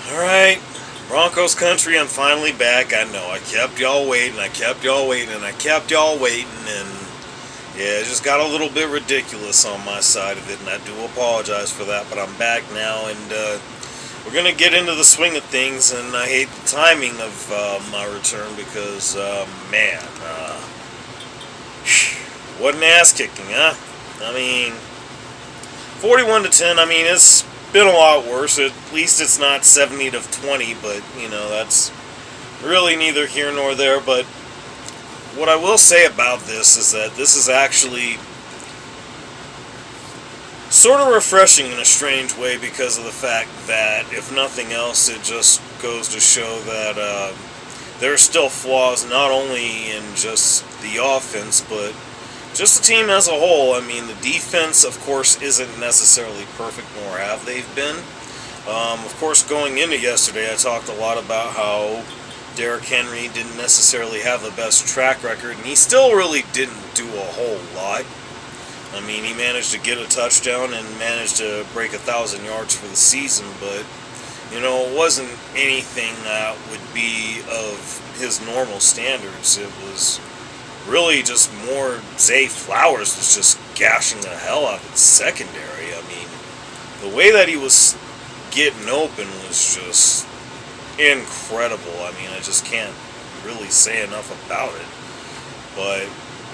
Alright, Broncos country, I'm finally back. I know, I kept y'all waiting, I kept y'all waiting, and I kept y'all waiting, and yeah, it just got a little bit ridiculous on my side of it, and I do apologize for that, but I'm back now, and we're going to get into the swing of things, and I hate the timing of my return because, man, what an ass kicking, huh? I mean, 41-10, I mean, it's been a lot worse. At least it's not 70-20, but, that's really neither here nor there. But what I will say about this is that this is actually sort of refreshing in a strange way because of the fact that, if nothing else, it just goes to show that there are still flaws not only in just the offense, but just the team as a whole. I mean, the defense, of course, isn't necessarily perfect, nor have they been. Of course, going into yesterday, I talked a lot about how Derrick Henry didn't necessarily have the best track record, and he still really didn't do a whole lot. I mean, he managed to get a touchdown and managed to break 1,000 yards for the season, but, it wasn't anything that would be of his normal standards. It was really just more Zay Flowers was just gashing the hell out of the secondary. I mean, the way that he was getting open was just incredible. I mean, I just can't really say enough about it. But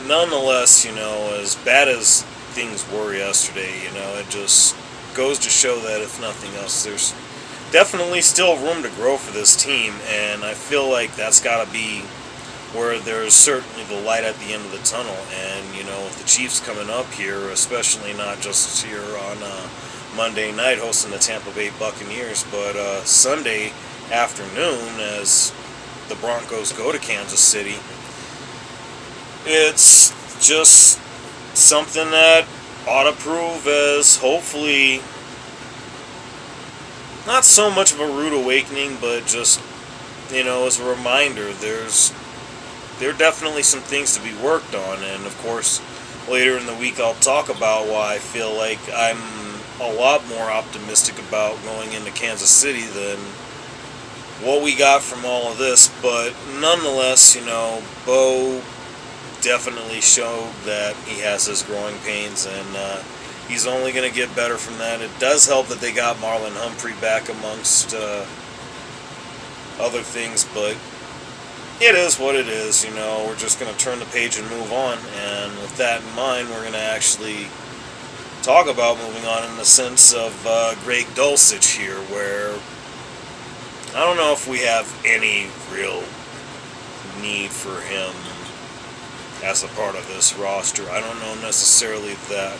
nonetheless, as bad as things were yesterday, it just goes to show that, if nothing else, there's definitely still room to grow for this team, and I feel like that's got to be where there's certainly the light at the end of the tunnel. And, with the Chiefs coming up here, especially not just here on Monday night hosting the Tampa Bay Buccaneers, but Sunday afternoon as the Broncos go to Kansas City, it's just something that ought to prove as, hopefully, not so much of a rude awakening, but just, as a reminder, there are definitely some things to be worked on. And of course, later in the week I'll talk about why I feel like I'm a lot more optimistic about going into Kansas City than what we got from all of this. But nonetheless, Bo definitely showed that he has his growing pains, and he's only going to get better from that. It does help that they got Marlon Humphrey back amongst other things, but it is what it is. We're just going to turn the page and move on. And with that in mind, we're going to actually talk about moving on in the sense of Greg Dulcich here, where I don't know if we have any real need for him as a part of this roster. I don't know necessarily that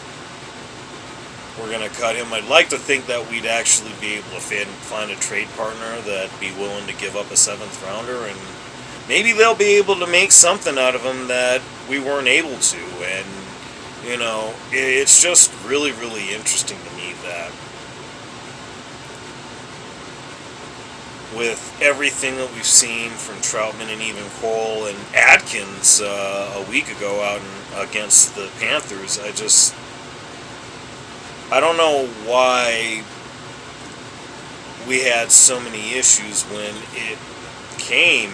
we're going to cut him. I'd like to think that we'd actually be able to find a trade partner that'd be willing to give up a 7th rounder, and maybe they'll be able to make something out of him that we weren't able to. And, it's just really, really interesting to me that with everything that we've seen from Troutman and even Cole and Adkins a week ago out against the Panthers, I don't know why we had so many issues when it came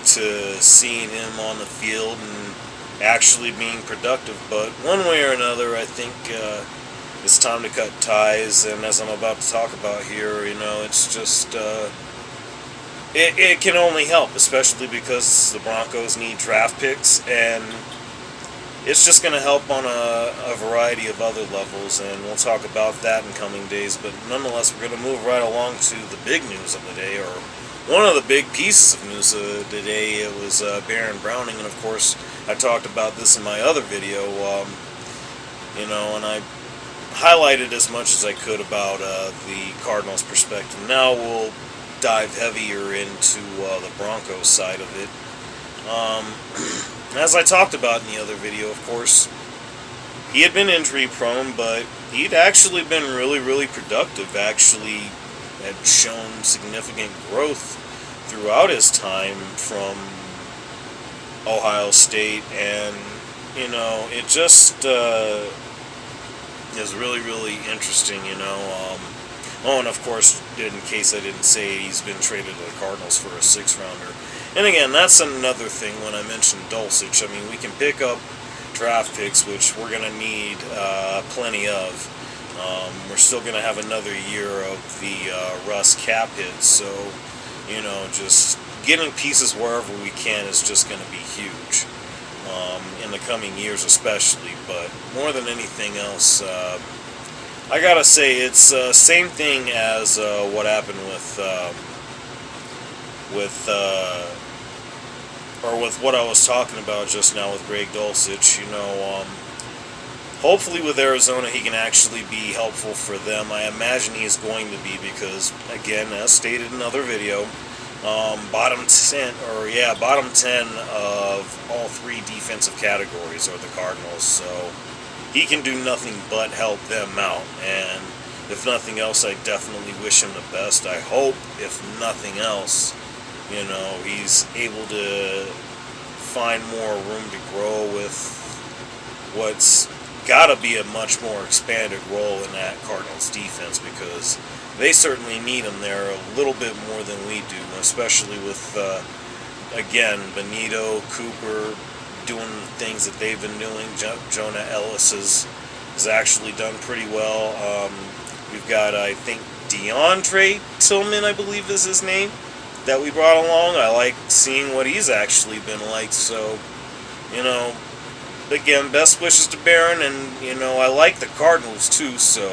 to seeing him on the field and actually being productive. But one way or another, I think it's time to cut ties. And as I'm about to talk about here, it's just it can only help, especially because the Broncos need draft picks, and it's just going to help on a variety of other levels, and we'll talk about that in coming days. But nonetheless, we're going to move right along to the big news of the day, or one of the big pieces of news of the day. It was Baron Browning, and of course, I talked about this in my other video, and I highlighted as much as I could about the Cardinals' perspective. Now we'll dive heavier into the Broncos side of it. As I talked about in the other video, of course, he had been injury prone, but he'd actually been really, really productive. Actually had shown significant growth throughout his time from Ohio State, and it just is really, really interesting. Oh, and of course, in case I didn't say, he's been traded to the Cardinals for a 6th-rounder. And again, that's another thing when I mentioned Dulcich. I mean, we can pick up draft picks, which we're going to need plenty of. We're still going to have another year of the Russ cap hit, so, just getting pieces wherever we can is just going to be huge in the coming years especially. But more than anything else, I gotta say, it's same thing as what happened with what I was talking about just now with Greg Dulcich. Hopefully with Arizona he can actually be helpful for them. I imagine he's going to be because, again, as stated in another video, bottom 10 of all 3 defensive categories are the Cardinals, so he can do nothing but help them out. And if nothing else, I definitely wish him the best. I hope, if nothing else, he's able to find more room to grow with what's got to be a much more expanded role in that Cardinals defense, because they certainly need him there a little bit more than we do, especially with, again, Benito, Cooper doing the things that they've been doing. Jonah Ellis has actually done pretty well. We've got, I think, DeAndre Tillman, I believe is his name, that we brought along. I like seeing what he's actually been like. So, again, best wishes to Barron, and, I like the Cardinals too, so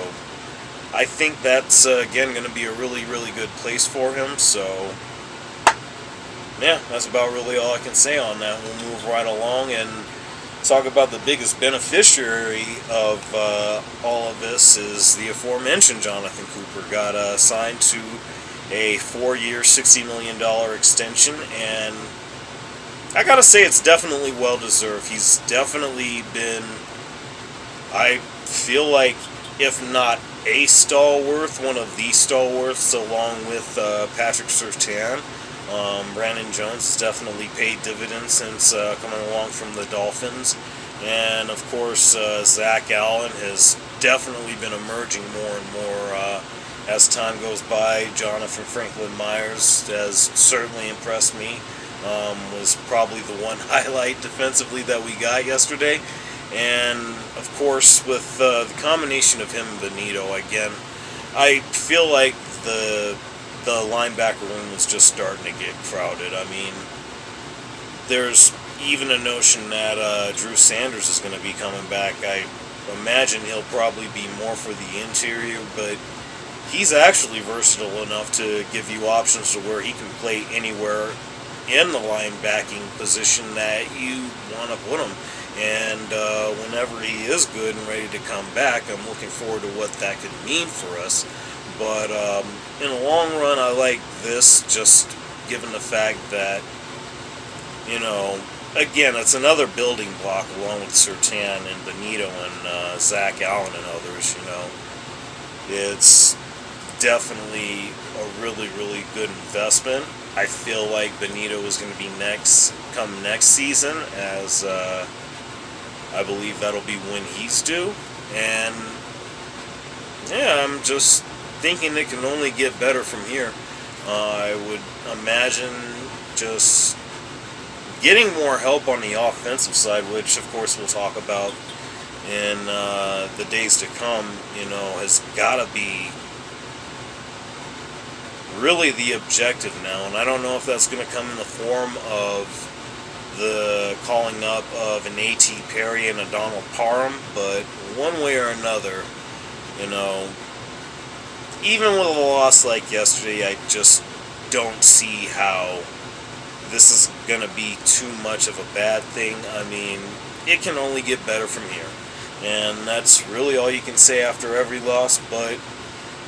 I think that's, again, going to be a really, really good place for him. So, yeah, that's about really all I can say on that. We'll move right along and talk about the biggest beneficiary of all of this is the aforementioned Jonathan Cooper. Got signed to a 4-year, $60 million extension, and I gotta say it's definitely well-deserved. He's definitely been, I feel like, if not a stalwart, one of the stalwarts, along with Patrick Surtain. Brandon Jones has definitely paid dividends since coming along from the Dolphins. And, of course, Zach Allen has definitely been emerging more and more as time goes by. Jonathan Franklin Myers has certainly impressed me. Was probably the one highlight defensively that we got yesterday. And, of course, with the combination of him and Benito, again, I feel like the linebacker room is just starting to get crowded. I mean, there's even a notion that Drew Sanders is going to be coming back. I imagine he'll probably be more for the interior, but he's actually versatile enough to give you options to where he can play anywhere in the linebacking position that you want to put him. And whenever he is good and ready to come back, I'm looking forward to what that could mean for us. But in the long run, I like this, just given the fact that, again, it's another building block along with Surtain and Benito and Zach Allen and others. It's definitely a really, really good investment. I feel like Benito is going to be next season, as I believe that'll be when he's due. And yeah, I'm just thinking it can only get better from here. I would imagine just getting more help on the offensive side, which of course we'll talk about in the days to come, has got to be really the objective now. And I don't know if that's going to come in the form of the calling up of an A.T. Perry and a Donald Parham, but one way or another, even with a loss like yesterday, I just don't see how this is going to be too much of a bad thing. I mean, it can only get better from here. And that's really all you can say after every loss. But,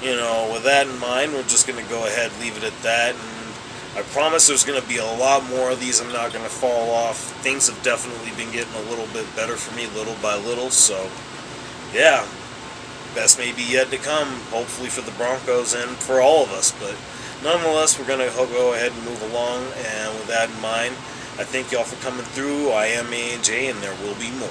with that in mind, we're just going to go ahead and leave it at that. And I promise there's going to be a lot more of these. I'm not going to fall off. Things have definitely been getting a little bit better for me little by little. So, yeah. Best may be yet to come, hopefully for the Broncos and for all of us. But nonetheless, we're going to go ahead and move along. And with that in mind, I thank y'all for coming through. I am A&J, and there will be more.